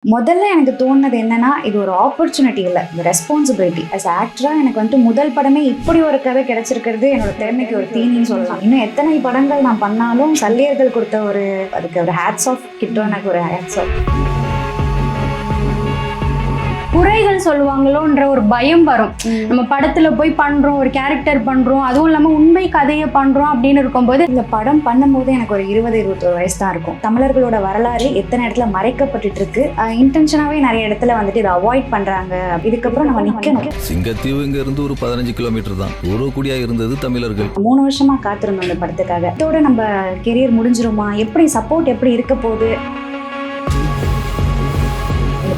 முதல்ல எனக்கு தோணுனது என்னன்னா, இது ஒரு ஆப்பர்ச்சுனிட்டி இல்ல, இது ரெஸ்பான்சிபிலிட்டி. அஸ் ஆக்டரா எனக்கு வந்துட்டு முதல் படமே இப்படி ஒரு கதை கிடைச்சிருக்கிறது என்னோட திறமைக்கு ஒரு தீனின்னு சொல்லலாம். இன்னும் எத்தனை படங்கள் நான் பண்ணாலும் சல்லியர்கள் கொடுத்த அதுக்கு ஒரு ஹேட்ஸ் ஆஃப் கிட்ட எனக்கு ஒரு ஹேட்ஸ் ஆஃப். குறைகள் சொல்லுவாங்களோன்ற ஒரு பயம் வரும். நம்ம படத்துல போய் பண்றோம், ஒரு கேரக்டர் பண்றோம், அதுவும் இல்லாம உண்மை கதையை பண்றோம் அப்படின்னு இருக்கும்போது இந்த படம் பண்ணும்போது எனக்கு ஒரு 20-21 வயசு தான் இருக்கும். தமிழர்களோட வரலாறு எத்தனை இடத்துல மறைக்கப்பட்டு இருக்கு, இன்டென்ஷனாவே நிறைய இடத்துல வந்துட்டு இதை அவாய்ட் பண்றாங்க. இதுக்கப்புறம் நம்ம நிக்கணும். சிங்கத்தீவு இங்க இருந்து ஒரு 15 கிலோமீட்டர் தான். கூடியா இருந்தது தமிழர்கள். 3 வருஷமா காத்திருந்தோம் இந்த படத்துக்காக. இதோட நம்ம கெரியர் முடிஞ்சிருமா, எப்படி சப்போர்ட் எப்படி இருக்க போகுது,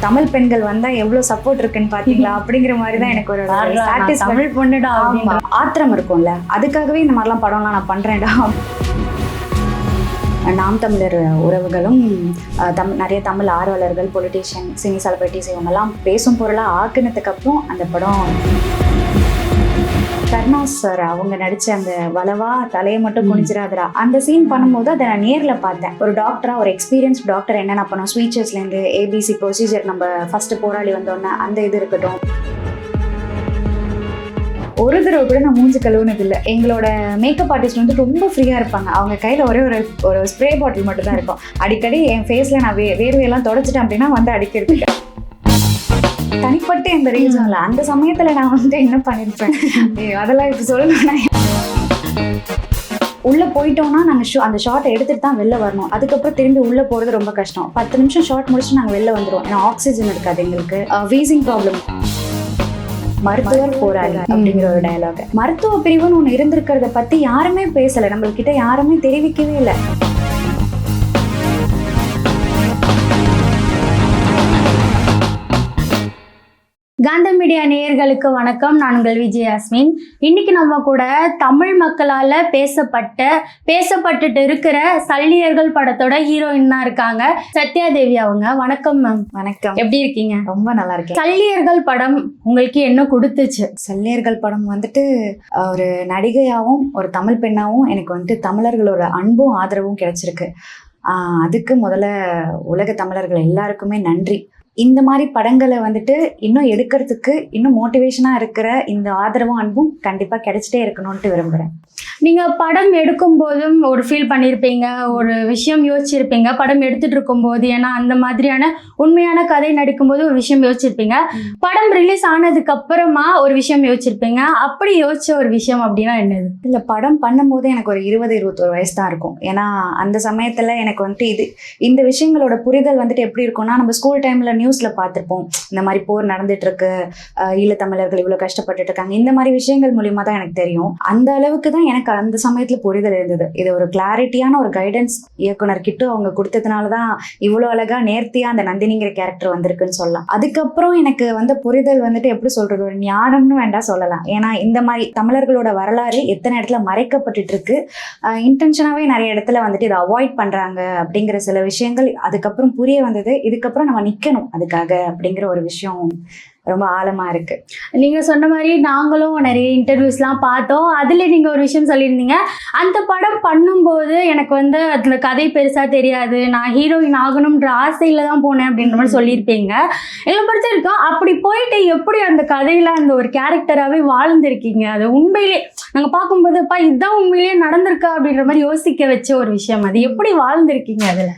தமிழ் பெண்கள் வந்தா எவ்வளவு சப்போர்ட் இருக்குன்னு பாத்தீங்களா அப்படிங்கிற மாதிரிதான் எனக்கு ஒரு தமிழ் பொண்ணுடா ஆத்திரம் இருக்கும்ல. அதுக்காகவே இந்த மாதிரிலாம் படம்லாம் நான் பண்றேன்டா. நாம் தமிழர் உறவுகளும் நிறைய தமிழ் ஆர்வலர்கள், பொலிட்டீஷியன், சினி செலிபிரிட்டிஸ் இவங்கெல்லாம் பேசும் பொருளா ஆக்குனதுக்கு அப்புறம் அந்த படம் கருணாஸ் சார் அவங்க நடிச்ச அந்த வளவா தலையை மட்டும் குனிஞ்சிராதரா அந்த சீன் பண்ணும்போது அதை நான் நேர்ல பார்த்தேன். ஒரு டாக்டரா, ஒரு எக்ஸ்பீரியன்ஸ் டாக்டர் என்னென்ன பண்ணும், ஸ்வீச்சர்ஸ்ல இருந்து ஏபிசி ப்ரொசீஜர், நம்ம ஃபர்ஸ்ட் போராளி வந்தோடனே அந்த இது இருக்கட்டும். ஒரு தடவை கூட நான் மூஞ்சி கழுவுனது இல்லை. எங்களோட மேக்கப் ஆர்டிஸ்ட் வந்து ரொம்ப ஃப்ரீயா இருப்பாங்க. அவங்க கையில ஒரே ஒரு ஸ்ப்ரே பாட்டில் மட்டும் தான் இருக்கும். அடிக்கடி என் ஃபேஸ்ல நான் வேர்வையெல்லாம் தொடச்சிட்டேன் அப்படின்னா வந்து அடிக்கிறதுக்கு. தனிப்பட்ட இந்த ரீசன்ல அந்த சமயத்துல நான் வந்து என்ன பண்ணிருப்பேன் அதெல்லாம் இப்ப சொல்லணும்னா, உள்ள போயிட்டோம்னா நாங்க அந்த ஷார்ட்டை எடுத்துட்டு தான் வெளில வரணும். அதுக்கப்புறம் திரும்பி உள்ள போறது ரொம்ப கஷ்டம். 10 நிமிஷம் ஷார்ட் முடிச்சுட்டு நாங்க வெளில வந்துருவோம். ஏன்னா ஆக்சிஜன் இருக்காது எங்களுக்கு. Wheezing problem. மருத்துவர் போராளி அப்படிங்கிற ஒரு டயலாக். மருத்துவ பிரிவுன்னு ஒண்ணு இருந்திருக்கிறத பத்தி யாருமே பேசல, நம்மள்கிட்ட யாருமே தெரிவிக்கவே இல்லை. காந்தம் மீடியா நேயர்களுக்கு வணக்கம். நான் உங்கள் விஜயாஸ்மின். இன்னைக்கு நம்ம கூட தமிழ் மக்களால பேசப்பட்டுட்டு இருக்கிற சல்லியர்கள் படத்தோட ஹீரோயின் தான் இருக்காங்க, சத்யா தேவி அவங்க. வணக்கம் மேம். வணக்கம். எப்படி இருக்கீங்க? ரொம்ப நல்லா இருக்கேன். சல்லியர்கள் படம் உங்களுக்கு என்ன கொடுத்துச்சு? சல்லியர்கள் படம் வந்துட்டு ஒரு நடிகையாவும் ஒரு தமிழ் பெண்ணாவும் எனக்கு வந்துட்டு தமிழர்களோட அன்பும் ஆதரவும் கிடைச்சிருக்கு. அதுக்கு முதல்ல உலக தமிழர்கள் எல்லாருக்குமே நன்றி. இந்த மாதிரி படங்களை வந்துட்டு இன்னும் எடுக்கிறதுக்கு இன்னும் மோட்டிவேஷனா இருக்கிற இந்த ஆதரவும் அன்பும் கண்டிப்பா கிடைச்சிட்டே இருக்கணும்ட்டு விரும்புறேன். நீங்க படம் எடுக்கும் போதும் ஒரு ஃபீல் பண்ணிருப்பீங்க, ஒரு விஷயம் யோசிச்சிருப்பீங்க படம் எடுத்துட்டு இருக்கும் போது. ஏன்னா அந்த மாதிரியான உண்மையான கதை நடிக்கும் போது ஒரு விஷயம் யோசிச்சிருப்பீங்க, படம் ரிலீஸ் ஆனதுக்கு அப்புறமா ஒரு விஷயம் யோசிச்சிருப்பீங்க. அப்படி யோசிச்ச ஒரு விஷயம் அப்படின்னா என்னது? இல்ல, படம் பண்ணும்போது எனக்கு ஒரு 20-21 வயசு தான் இருக்கும். ஏன்னா அந்த சமயத்துல எனக்கு வந்துட்டு இந்த விஷயங்களோட புரிதல் வந்துட்டு எப்படி இருக்கும்னா, நம்ம ஸ்கூல் டைம்ல நியூஸ்ல பார்த்திருப்போம், இந்த மாதிரி போர் நடந்துட்டு இருக்கு, ஈழத்தமிழர்கள் இவ்வளவு கஷ்டப்பட்டுட்டு இருக்காங்க, இந்த மாதிரி விஷயங்கள் மூலியமா தான் எனக்கு தெரியும். அந்த அளவுக்கு தான் எனக்கு அந்த சமயத்துல புரிதல் இருந்தது. இது ஒரு கிளாரிட்டியான ஒரு கைடன்ஸ் இயக்குனர் கிட்ட அவங்க கொடுத்ததுனாலதான் இவ்வளவு அழகா நேர்த்தியா அந்த நந்தினிங்கிற கேரக்டர் வந்திருக்குன்னு சொல்லலாம். அதுக்கப்புறம் எனக்கு வந்த புரிதல் வந்துட்டு எப்படி சொல்றது, ஒரு ஞானம்னு வேண்டாம் சொல்லலாம். ஏன்னா இந்த மாதிரி தமிழர்களோட வரலாறு எத்தனை இடத்துல மறைக்கப்பட்டு இருக்கு, இன்டென்ஷனாவே நிறைய இடத்துல வந்துட்டு இதை அவாய்ட் பண்றாங்க அப்படிங்கிற சில விஷயங்கள் அதுக்கப்புறம் புரிய வந்தது. இதுக்கப்புறம் நம்ம நிக்கணும் அதுக்காக அப்படிங்கிற ஒரு விஷயம் ரொம்ப ஆழமா இருக்கு. நீங்க சொன்ன மாதிரி நாங்களும் நிறைய இன்டர்வியூஸ்லாம் பார்த்தோம். அதுல நீங்க ஒரு விஷயம் சொல்லியிருந்தீங்க, அந்த படம் பண்ணும்போது எனக்கு வந்து அதுல கதை பெருசா தெரியாது, நான் ஹீரோயின் ஆகணும்ன்ற ஆசையில தான் போனேன் அப்படின்ற மாதிரி சொல்லியிருப்பீங்க. எங்களை பொறுத்த வரைக்கும் அப்படி போயிட்டு எப்படி அந்த கதையில அந்த ஒரு கேரக்டராகவே வாழ்ந்திருக்கீங்க, அது உண்மையிலே நாங்கள் பார்க்கும்போது அப்பா இதுதான் உண்மையிலேயே நடந்திருக்கா அப்படின்ற மாதிரி யோசிக்க வச்ச ஒரு விஷயம். அது எப்படி வாழ்ந்திருக்கீங்க அதுல?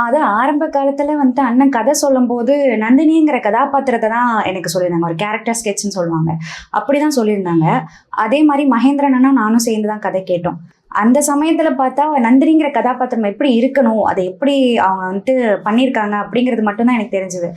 அதான் ஆரம்ப காலத்துல வந்துட்டு அண்ணன் கதை சொல்லும் போது நந்தினிங்கிற கதாபாத்திரத்தை தான் எனக்கு சொல்லியிருந்தாங்க, ஒரு கேரக்டர் ஸ்கெட்ச்னு சொல்லுவாங்க, அப்படிதான் சொல்லியிருந்தாங்க. அதே மாதிரி மகேந்திரனும் நானும் சேர்ந்து தான் கதை கேட்டோம். அந்த சமயத்துல பார்த்தா நந்தினிங்கிற கதாபாத்திரம் எப்படி இருக்கணும், அதை எப்படி அவங்க வந்துட்டு பண்ணியிருக்காங்க அப்படிங்கிறது மட்டும்தான் எனக்கு தெரிஞ்சது.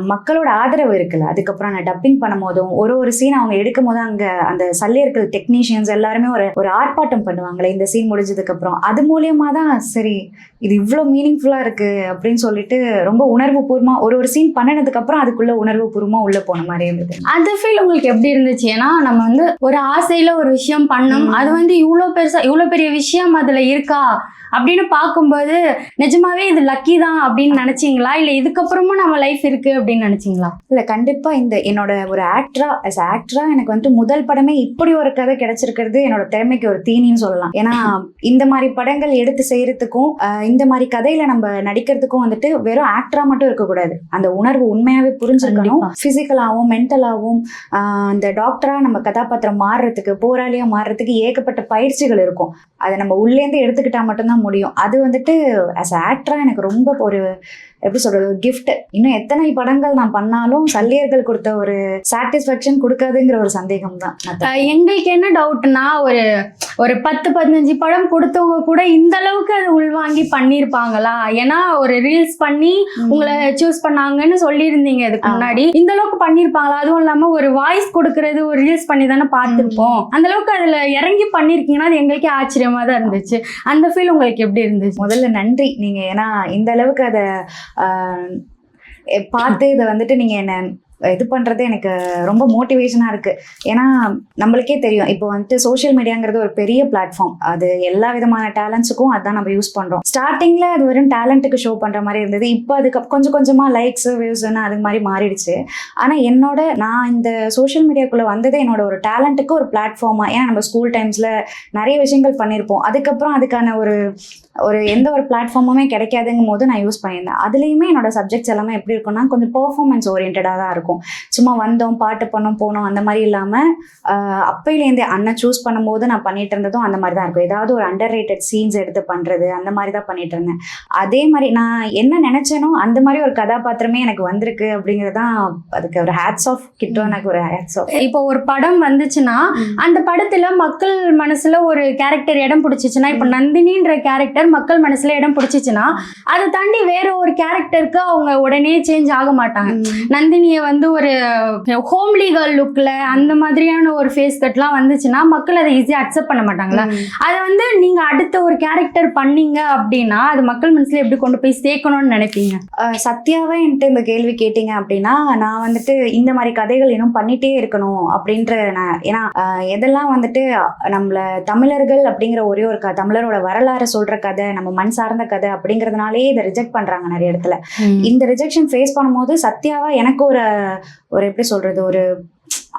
மக்களோட ஆதரவு இருக்குல்ல. அதுக்கப்புறம் நான் டப்பிங் பண்ணும் போதும் ஒரு சீன் அவங்க எடுக்கும் போது அங்க அந்த சல்லியர்கள் டெக்னீஷியன்ஸ் எல்லாருமே ஒரு ஆர்ப்பாட்டம் பண்ணுவாங்களே இந்த சீன் முடிஞ்சதுக்கு அப்புறம், அது மூலியமா தான் சரி இது இவ்வளவு மீனிங்ஃபுல்லா இருக்கு அப்படின்னு சொல்லிட்டு ரொம்ப உணர்வு பூர்வமா ஒரு சீன் பண்ணினதுக்கு அப்புறம் அதுக்குள்ள உணர்வு பூர்வமா உள்ள போன மாதிரி இருந்தது. அந்த ஃபீல் உங்களுக்கு எப்படி இருந்துச்சு? ஏன்னா நம்ம வந்து ஒரு ஆசையில ஒரு விஷயம் பண்ணோம், அது வந்து இவ்வளவு பெரிய விஷயம் அதுல இருக்கா அப்படின்னு பார்க்கும்போது நிஜமாவே இது லக்கி தான் அப்படின்னு நினைச்சீங்களா, இல்ல இதுக்கப்புறமும் நம்ம லைஃப் இருக்கு அப்படின்னு நினைச்சீங்களா? இல்ல கண்டிப்பா இந்த என்னோட ஒரு ஆக்டரா எனக்கு வந்துட்டு முதல் படமே இப்படி ஒரு கதை கிடைச்சிருக்கிறது என்னோட திறமைக்கு ஒரு தீனின்னு சொல்லலாம். ஏன்னா இந்த மாதிரி படங்கள் எடுத்து செய்யறதுக்கும் இந்த மாதிரி கதையில நம்ம நடிக்கிறதுக்கும் வந்துட்டு வெறும் ஆக்டரா மட்டும் இருக்கக்கூடாது. அந்த உணர்வு உண்மையாவே புரிஞ்சுக்கணும். பிசிக்கலாவும் மென்டலாவும் அந்த டாக்டரா நம்ம கதாபாத்திரம் மாறுறதுக்கு, போராளியா மாறுறதுக்கு ஏகப்பட்ட பயிற்சிகள் இருக்கும். அதை நம்ம உள்ளேந்து எடுத்துக்கிட்டா மட்டும்தான் முடியும். அது வந்துட்டு ஆஸ் ஆக்டரா எனக்கு ரொம்ப ஒரு எப்படி சொல்றது, ஒரு கிஃப்ட். இன்னும் எத்தனை படங்கள் நான் பண்ணாலும் சல்லியர்கள் கொடுத்த ஒரு சாட்டிஸ்பாக்சன் கொடுக்காதுங்கிற ஒரு சந்தேகம் தான். எங்களுக்கு என்ன டவுட்னா, ஒரு 10-15 படம் கொடுத்தவங்க கூட இந்த அளவுக்கு அது உள்வாங்கி பண்ணிருப்பாங்களா? ஏன்னா ஒரு ரீல்ஸ் பண்ணி உங்களை சூஸ் பண்ணாங்கன்னு சொல்லியிருந்தீங்க இதுக்கு முன்னாடி. இந்த அளவுக்கு பண்ணிருப்பாங்களா? அதுவும் இல்லாம ஒரு வாய்ஸ் கொடுக்கறது ஒரு ரீல்ஸ் பண்ணி தானே பார்த்திருப்போம். அந்த அளவுக்கு அதுல இறங்கி பண்ணிருக்கீங்கன்னா அது எங்களுக்கே ஆச்சரியமா தான் இருந்துச்சு. அந்த ஃபீல் உங்களுக்கு எப்படி இருந்துச்சு? முதல்ல நன்றி. நீங்க ஏன்னா இந்த அளவுக்கு அதை பார்த்து இதை வந்துட்டு நீங்க என்ன இது பண்றது எனக்கு ரொம்ப மோட்டிவேஷனா இருக்கு. ஏன்னா நம்மளுக்கே தெரியும் இப்போ வந்துட்டு சோஷியல் மீடியாங்கிறது ஒரு பெரிய பிளாட்ஃபார்ம். அது எல்லா விதமான டேலண்ட்ஸுக்கும் அதான் நம்ம யூஸ் பண்றோம். ஸ்டார்டிங்ல அது வெறும் டேலண்ட்டுக்கு ஷோ பண்ற மாதிரி இருந்தது. இப்போ அதுக்கு கொஞ்சம் கொஞ்சமா லைக்ஸ் வியூஸ்ன்னு அது மாதிரி மாறிடுச்சு. ஆனா நான் இந்த சோஷியல் மீடியாக்குள்ள வந்ததே என்னோட ஒரு டேலண்ட்டுக்கு ஒரு பிளாட்ஃபார்மா. ஏன்னா நம்ம ஸ்கூல் டைம்ஸ்ல நிறைய விஷயங்கள் பண்ணியிருப்போம். அதுக்கப்புறம் அதுக்கான ஒரு எந்த ஒரு பிளாட்ஃபார்முமே கிடைக்காதுங்கும் போது நான் யூஸ் பண்ணியிருந்தேன். அதுலேயுமே என்னோட சப்ஜெக்ட்ஸ் எல்லாமே எப்படி இருக்கும்னா கொஞ்சம் பெர்ஃபார்மன்ஸ் ஓரியன்டாக தான் இருக்கும். சும்மா வந்தோம் பாட்டு பண்ணோம் போனோம் அந்த மாதிரி இல்லாமல் அப்பையிலேருந்தே அண்ணன் சூஸ் பண்ணும்போது நான் பண்ணிட்டு இருந்ததும் அந்த மாதிரி தான் இருக்கும். ஏதாவது ஒரு அண்டர் ரேட்டட் சீன்ஸ் எடுத்து பண்ணுறது அந்த மாதிரி தான் பண்ணிட்டு இருந்தேன். அதே மாதிரி நான் என்ன நினைச்சேனோ அந்த மாதிரி ஒரு கதாபாத்திரமே எனக்கு வந்திருக்கு அப்படிங்கிறதான் அதுக்கு ஒரு ஹேட்ஸ் ஆஃப் கிட்டும். எனக்கு ஒரு ஹேட்ஸ் ஆஃப். இப்போ ஒரு படம் வந்துச்சுன்னா அந்த படத்துல மக்கள் மனசுல ஒரு கேரக்டர் இடம் பிடிச்சிச்சுன்னா, இப்போ நந்தினின்ற கேரக்டர் மக்கள் மனசுல இடம் பிடிச்சிச்சுன்னா அதை தாண்டி வேற ஒரு கேரக்டருக்கு அவங்க உடனே சேஞ்ச் ஆக மாட்டாங்க. நந்தினியை வந்து ஒரு ஹோம்லி கேர்ள் லுக்ல அந்த மாதிரியான ஒரு ஃபேஸ் கட்லாம் வந்துச்சுன்னா மக்கள் அதை ஈஸியா அக்செப்ட் பண்ண மாட்டாங்களா? அதை வந்து நீங்க அடுத்த ஒரு கேரக்டர் பண்ணீங்க அப்படின்னா அது மக்கள் மனசுல எப்படி கொண்டு போய் சேர்க்கணும்னு நினைப்பீங்க? சத்யாவே என்கிட்ட இந்த கேள்வி கேட்டீங்க அப்படின்னா நான் வந்துட்டு இந்த மாதிரி கதைகள் இன்னும் பண்ணிட்டே இருக்கணும் அப்படின்ற ஏன்னா எதெல்லாம் வந்துட்டு நம்மள தமிழர்கள் அப்படிங்கிற ஒரே ஒரு தமிழரோட வரலாறு சொல்ற கதை, நம்ம மண் சார்ந்த கதை அப்படிங்கறதுனாலே இதை ரிஜெக்ட் பண்றாங்க நிறைய இடத்துல. இந்த ரிஜெக்ஷன் ஃபேஸ் பண்ணும்போது சத்யாவா எனக்கு ஒரு எப்படி சொல்றது, ஒரு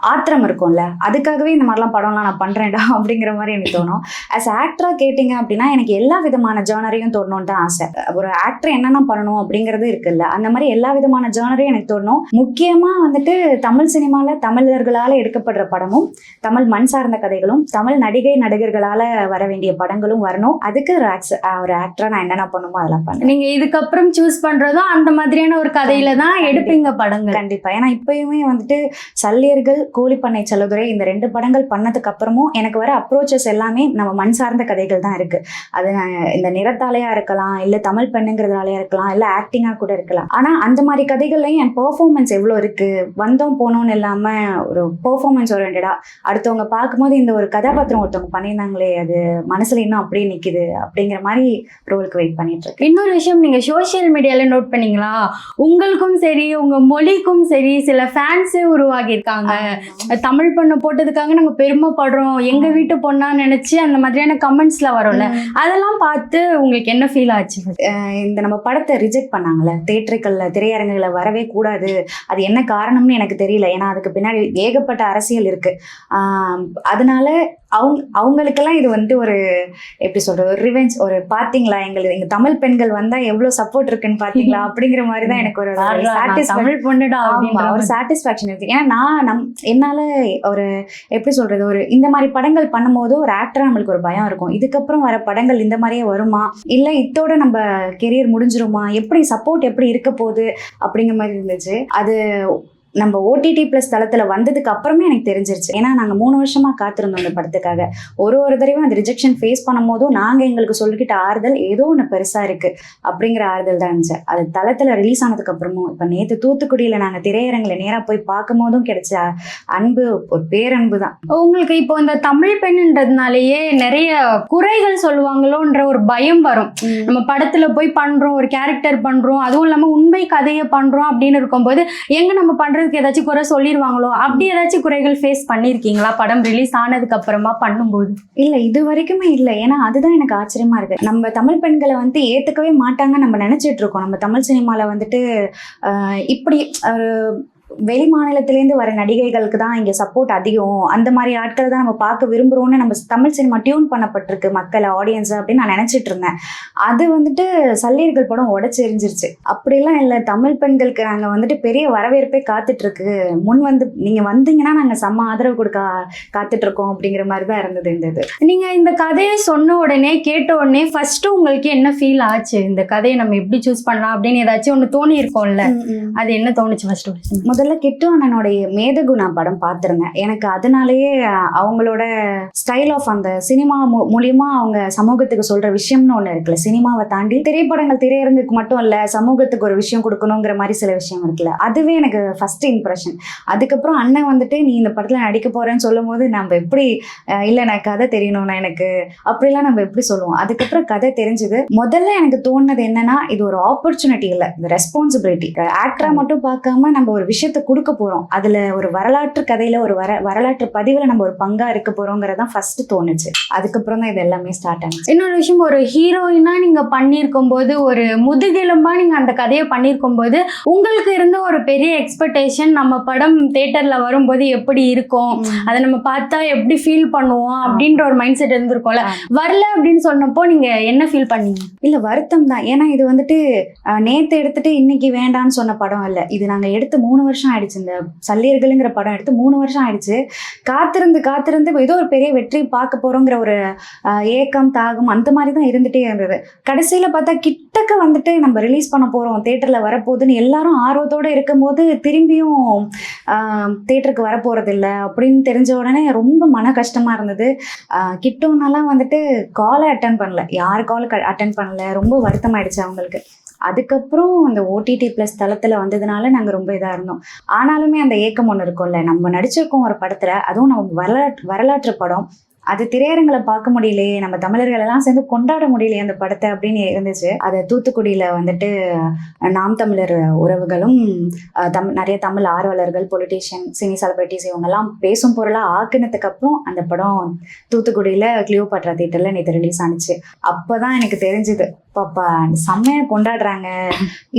ஆத்திரம் இருக்கும்ல, அதுக்காகவே இந்த மாதிரிலாம் படம்லாம் நான் பண்றேன்டா அப்படிங்கிற மாதிரி எனக்கு தோணும். ஆஸ் ஆக்டரா கேட்டீங்க அப்படின்னா எனக்கு எல்லா விதமான ஜானரையும் தோணணும்னு தான் ஆசை. ஒரு ஆக்டர் என்னென்ன பண்ணணும் அப்படிங்கிறது இருக்குல்ல, அந்த மாதிரி எல்லா விதமான ஜானரையும் எனக்கு தோணும். முக்கியமா வந்துட்டு தமிழ் சினிமால தமிழர்களால எடுக்கப்படுற படமும், தமிழ் மண் சார்ந்த கதைகளும், தமிழ் நடிகர்களால வர வேண்டிய படங்களும் வரணும். அதுக்கு ஒரு ஆக்டரா நான் என்னென்ன பண்ணுமோ அதெல்லாம் பண்ணேன். நீங்க இதுக்கப்புறம் சூஸ் பண்றதும் அந்த மாதிரியான ஒரு கதையில தான் எடுப்பீங்க படங்கள்? கண்டிப்பா. ஏன்னா இப்பயுமே வந்துட்டு சல்லியர்கள், கோழிப்பண்ணை செல்லதுரை இந்த 2 படங்கள் பண்ணதுக்கு அப்புறமும் எனக்கு வர அப்ரோச்சஸ் எல்லாமே நம்ம மண் சார்ந்த கதைகள் தான் இருக்கு. அது இந்த நிறத்தாலையா இருக்கலாம், இல்ல தமிழ் பெண்ணுங்கிறதாலையா இருக்கலாம், இல்ல ஆக்டிங்கா கூட இருக்கலாம். ஆனா அந்த மாதிரி கதைகள்லயும் என் பெர்ஃபார்மன்ஸ் எவ்வளவு இருக்கு, வந்தோம் போனோம்னு இல்லாம ஒரு பெர்ஃபார்மன்ஸ் ஓரியன்டா அடுத்தவங்க பார்க்கும்போது இந்த ஒரு கதாபாத்திரம் ஒருத்தவங்க பண்ணியிருந்தாங்களே அது மனசுல இன்னும் அப்படியே நிக்குது அப்படிங்கிற மாதிரி ரோலுக்கு வெயிட் பண்ணிட்டு இருக்கு. இன்னொரு விஷயம், நீங்க சோசியல் மீடியால நோட் பண்ணீங்களா, உங்களுக்கும் சரி உங்க மொழிக்கும் சரி சில ஃபேன்ஸே உருவாகி இருக்காங்க. தமிழ் பொண்ணு போட்டதுக்காக நாங்க பெருமைப்படுறோம், எங்க வீட்டு பொண்ணா நினைச்சு அந்த மாதிரியான கமெண்ட்ஸ்ல வரும்ல, அதெல்லாம் பார்த்து உங்களுக்கு என்ன ஃபீல் ஆச்சு? இந்த நம்ம படத்தை ரிஜெக்ட் பண்ணாங்கல்ல, தியேட்டருக்கள்ல திரையரங்குகளை வரவே கூடாது, அது என்ன காரணம்னு எனக்கு தெரியல. ஏன்னா அதுக்கு பின்னாடி ஏகப்பட்ட அரசியல் இருக்கு. அதனால அவங்களுக்கெல்லாம் இது வந்துட்டு ஒரு எப்படி சொல்றது, ஒரு ரிவெஞ்ச், ஒரு பாத்தீங்களா எங்க தமிழ் பெண்கள் வந்தா எவ்வளவு சப்போர்ட் இருக்குன்னு பாத்தீங்களா அப்படிங்கிற மாதிரிதான் எனக்கு ஒரு சாட்டிஸ்பாக்சன் இருக்கு. ஏன்னா என்னால ஒரு எப்படி சொல்றது, ஒரு இந்த மாதிரி படங்கள் பண்ணும்போது ஒரு ஆக்டரா நம்மளுக்கு ஒரு பயம் இருக்கும். இதுக்கப்புறம் வர படங்கள் இந்த மாதிரியே வருமா, இல்ல இதோட நம்ம கெரியர் முடிஞ்சிருமா, எப்படி சப்போர்ட் எப்படி இருக்க போகுது அப்படிங்கிற மாதிரி இருந்துச்சு. அது நம்ம OTT + தளத்துல வந்ததுக்கு அப்புறமே எனக்கு தெரிஞ்சிருச்சு. ஏன்னா நாங்க 3 வருஷமா காத்திருந்தோம் அந்த படத்துக்காக. ஒரு தடவையும் அந்த ரிஜெக்ஷன் ஃபேஸ் பண்ணும் போதும் நாங்க எங்களுக்கு சொல்லிக்கிட்ட ஆறுதல் ஏதோ ஒன்று பெருசா இருக்கு அப்படிங்கிற ஆறுதல் தான் இருந்துச்சு. அது தளத்துல ரிலீஸ் ஆனதுக்கு அப்புறமும் இப்ப நேத்து தூத்துக்குடியில நாங்க திரையரங்குல நேரா போய் பார்க்கும் போதும் கிடைச்ச அன்பு ஒரு பேரன்பு தான். உங்களுக்கு இப்போ இந்த தமிழ் பெண்ன்றதுனாலயே நிறைய குறைகள் சொல்லுவாங்களோன்ற ஒரு பயம் வரும். நம்ம படத்துல போய் பண்றோம், ஒரு கேரக்டர் பண்றோம், அதுவும் இல்லாம உண்மை கதையை பண்றோம் அப்படின்னு இருக்கும்போது எங்க நம்ம பண்றது பண்றதுக்கு ஏதாச்சும் குறை சொல்லிடுவாங்களோ, அப்படி ஏதாச்சும் குறைகள் ஃபேஸ் பண்ணிருக்கீங்களா படம் ரிலீஸ் ஆனதுக்கு அப்புறமா பண்ணும்போது? இல்ல இது வரைக்குமே இல்ல. ஏன்னா அதுதான் எனக்கு ஆச்சரியமா இருக்கு. நம்ம தமிழ் பெண்களை வந்து ஏத்துக்கவே மாட்டாங்க நம்ம நினைச்சிட்டு இருக்கோம். நம்ம தமிழ் சினிமால வந்துட்டு இப்படி வெளி மாநிலத்திலேருந்து வர நடிகைகளுக்கு தான் இங்கே சப்போர்ட் அதிகம், அந்த மாதிரி ஆட்களை தான் நம்ம பார்க்க விரும்புகிறோம்னு நம்ம தமிழ் சினிமா டியூன் பண்ணப்பட்டிருக்கு மக்களை, ஆடியன்ஸ் அப்படின்னு நான் நினச்சிட்டு இருந்தேன். அது வந்துட்டு சல்லியர்கள் படம் உடச்சி எரிஞ்சிருச்சு. அப்படிலாம் இல்லை, தமிழ் பெண்களுக்கு நாங்கள் வந்துட்டு பெரிய வரவேற்பே காத்துட்ருக்கு, முன் வந்து நீங்கள் வந்தீங்கன்னா நாங்கள் செம்ம ஆதரவு கொடுக்க காத்துட்ருக்கோம் அப்படிங்கிற மாதிரி தான் இருந்தது இந்த இது. நீங்கள் இந்த கதையை சொன்ன உடனே கேட்ட உடனே ஃபர்ஸ்ட்டு உங்களுக்கு என்ன ஃபீல் ஆச்சு? இந்த கதையை நம்ம எப்படி சூஸ் பண்ணலாம் அப்படின்னு ஏதாச்சும் ஒன்று தோணி இருக்கோம்ல, அது என்ன தோணுச்சு ஃபர்ஸ்ட்? முதல்ல கிட்டு அண்ணனுடைய மேதகுணா படம் பார்த்துருந்தேன். எனக்கு அதனாலேயே அவங்களோட ஸ்டைல் ஆஃப் அந்த சினிமா மூலியமா அவங்க சமூகத்துக்கு சொல்ற விஷயம்னு ஒண்ணு இருக்குல்ல, சினிமாவை தாண்டி திரைப்படங்கள் திரையரங்குக்கு மட்டும் இல்ல, சமூகத்துக்கு ஒரு விஷயம் கொடுக்கணுங்கிற மாதிரி சில விஷயம் இருக்குல்ல, அதுவே எனக்கு ஃபர்ஸ்ட் இம்ப்ரெஷன். அதுக்கப்புறம் அண்ணன் வந்துட்டு நீ இந்த படத்துல நடிக்க போறேன்னு சொல்லும் போது நம்ம எப்படி இல்ல நான் கதை தெரியணும்னா எனக்கு அப்படிலாம் நம்ம எப்படி சொல்லுவோம். அதுக்கப்புறம் கதை தெரிஞ்சது. முதல்ல எனக்கு தோணுனது என்னன்னா, இது ஒரு ஆப்பர்ச்சுனிட்டி இல்லை, இந்த ரெஸ்பான்சிபிலிட்டி. ஆக்டரா மட்டும் பார்க்காம நம்ம ஒரு விஷயத்தை கொடுக்க போறோம், அதுல ஒரு வரலாற்று கதையில ஒரு வரலாற்று பதிவுல நம்ம ஒரு பங்கா இருக்க போறோங்கிறதான் ஃபர்ஸ்ட் தோணுச்சு. அதுக்கப்புறம் தான் இது எல்லாமே ஸ்டார்ட் ஆனிச்சு. இன்னொரு விஷயம், ஒரு ஹீரோயினா நீங்க பண்ணியிருக்கும் போது, ஒரு முதுகெலும்பா நீங்க அந்த கதையை பண்ணியிருக்கும் போது உங்களுக்கு இருந்த ஒரு பெரிய எக்ஸ்பெக்டேஷன், நம்ம படம் தியேட்டர்ல வரும்போது எப்படி இருக்கும், அதை நம்ம பார்த்தா எப்படி ஃபீல் பண்ணுவோம் அப்படின்ற ஒரு மைண்ட் செட் இருந்திருக்கும்ல. வரல அப்படின்னு சொன்னப்போ நீங்க என்ன ஃபீல் பண்ணீங்க? இல்ல வருத்தம் தான். ஏன்னா இது வந்துட்டு நேத்து எடுத்துட்டு இன்னைக்கு வேண்டான்னு சொன்ன படம் இல்ல, இது நாங்க எடுத்து 3 வருஷம் ஆயிடுச்சு. இந்த சல்லியர்கள்ங்கிற படம் எடுத்து 3 வருஷம் ஆயிடுச்சு. காத்திருந்து ஏதோ ஒரு பெரிய வெற்றி பார்க்க போறோங்கிற ஒரு ஏக்கம், தாகம் அந்த மாதிரி தான் இருந்துட்டே இருந்தது. கடைசியில பார்த்தா கிட்டக்க வந்துட்டு நம்ம ரிலீஸ் பண்ண போறோம், தியேட்டர்ல வரப்போகுதுன்னு எல்லாரும் ஆர்வத்தோட இருக்கும்போது திரும்பியும் தியேட்டருக்கு வரப்போறது இல்லை அப்படின்னு தெரிஞ்ச உடனே ரொம்ப மன கஷ்டமா இருந்தது. கிட்டோன்னெல்லாம் வந்துட்டு காலை அட்டன் பண்ணல, யார் கால் அட்டன் பண்ணல, ரொம்ப வருத்தமாயிடுச்சு அவங்களுக்கு. அதுக்கப்புறம் அந்த ஓடிடி பிளஸ் தளத்துல வந்ததுனால நாங்க ரொம்ப இதா இருந்தோம். ஆனாலுமே அந்த ஏக்கம் ஒண்ணு இருக்கும்ல, நம்ம நடிச்சிருக்கோம் ஒரு படத்துல, அதுவும் நம்ம வரலாற்று படம், அது திரையரங்களை பார்க்க முடியலையே, நம்ம தமிழர்கள் எல்லாம் சேர்ந்து கொண்டாட முடியலையே அந்த படத்தை அப்படின்னு இருந்துச்சு. அதை தூத்துக்குடியில வந்துட்டு நாம் தமிழர் உறவுகளும் நிறைய தமிழ் ஆர்வலர்கள், பொலிட்டீஷியன், சினி செலிபிரிட்டிஸ் இவங்கெல்லாம் பேசும் பொருளா ஆக்கினதுக்கு அப்புறம் அந்த படம் தூத்துக்குடியில கிளியோபாட்ரா தியேட்டர்ல நேற்று ரிலீஸ் ஆனிச்சு. அப்பதான் எனக்கு தெரிஞ்சுது, பாப்பா செம்மையா கொண்டாடுறாங்க,